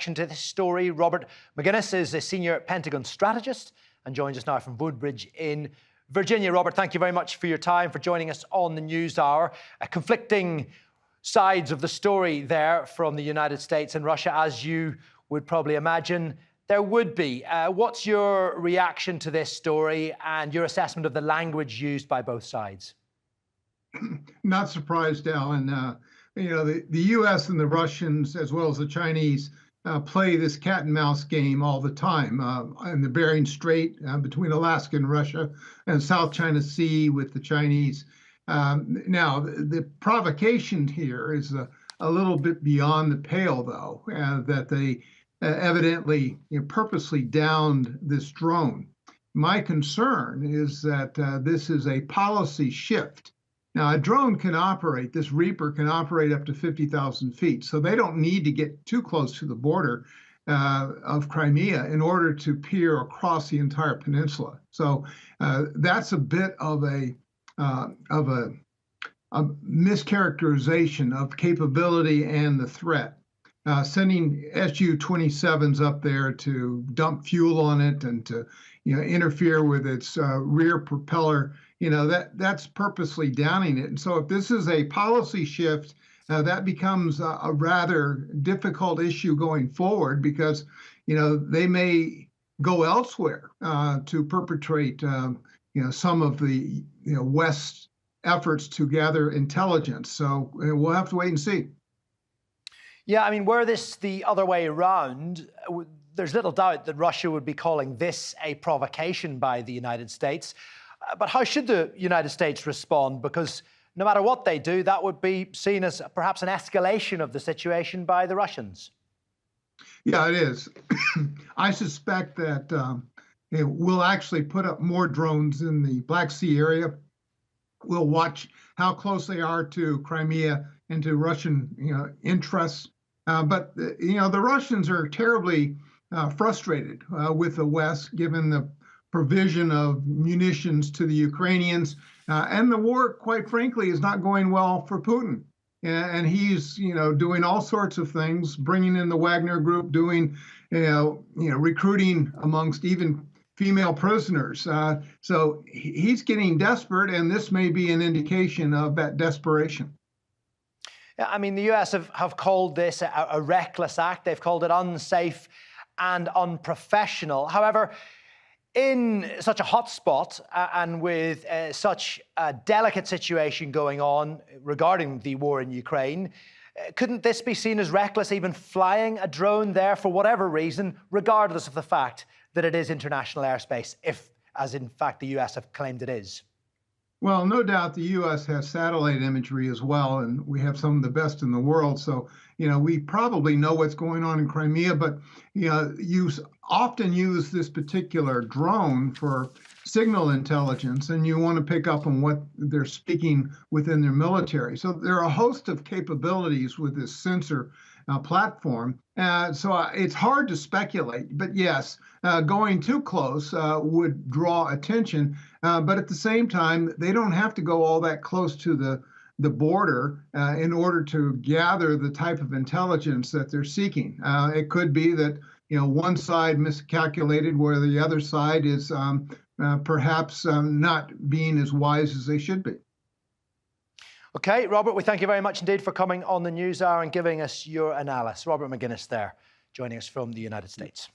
reaction to this story. Robert Maginnis is a senior Pentagon strategist and joins us now from Woodbridge in Virginia. Robert, thank you very much for your time, for joining us on the News Hour. Conflicting sides of the story there from the United States and Russia, as you would probably imagine there would be. What's your reaction to this story and your assessment of the language used by both sides? Not surprised, Alan. The U.S. and the Russians, as well as the Chinese, play this cat and mouse game all the time in the Bering Strait between Alaska and Russia, and South China Sea with the Chinese. Now, the provocation here is a little bit beyond the pale, though, that they evidently purposely downed this drone. My concern is that this is a policy shift. Now, a drone can operate, this Reaper can operate up to 50,000 feet, so they don't need to get too close to the border of Crimea in order to peer across the entire peninsula. So that's a bit of a mischaracterization of capability and the threat. Sending Su-27s up there to dump fuel on it and to interfere with its rear propeller, that's purposely downing it. And so if this is a policy shift, that becomes a rather difficult issue going forward, because they may go elsewhere to perpetrate some of the West's efforts to gather intelligence. So we'll have to wait and see. Yeah, I mean, were this the other way around, there's little doubt that Russia would be calling this a provocation by the United States. But how should the United States respond? Because no matter what they do, that would be seen as perhaps an escalation of the situation by the Russians. Yeah, it is. I suspect that we'll actually put up more drones in the Black Sea area. We'll watch how close they are to Crimea and to Russian interests. But the Russians are terribly frustrated with the West, given the provision of munitions to the Ukrainians. And the war, quite frankly, is not going well for Putin. And he's, doing all sorts of things, bringing in the Wagner Group, doing, recruiting amongst even female prisoners. So he's getting desperate, and this may be an indication of that desperation. Yeah, I mean, the US have called this a reckless act. They've called it unsafe and unprofessional. However, in such a hot spot and with such a delicate situation going on regarding the war in Ukraine, couldn't this be seen as reckless, even flying a drone there for whatever reason, regardless of the fact that it is international airspace, if, as in fact, the US have claimed it is? Well, no doubt the U.S. has satellite imagery as well, and we have some of the best in the world. So, we probably know what's going on in Crimea, but, you often use this particular drone for signal intelligence, and you want to pick up on what they're speaking within their military. So there are a host of capabilities with this sensor platform. So it's hard to speculate, but yes, going too close would draw attention. But at the same time, they don't have to go all that close to the border in order to gather the type of intelligence that they're seeking. It could be that one side miscalculated where the other side is perhaps not being as wise as they should be. OK, Robert, we thank you very much indeed for coming on the News Hour and giving us your analysis. Robert Maginnis there, joining us from the United States.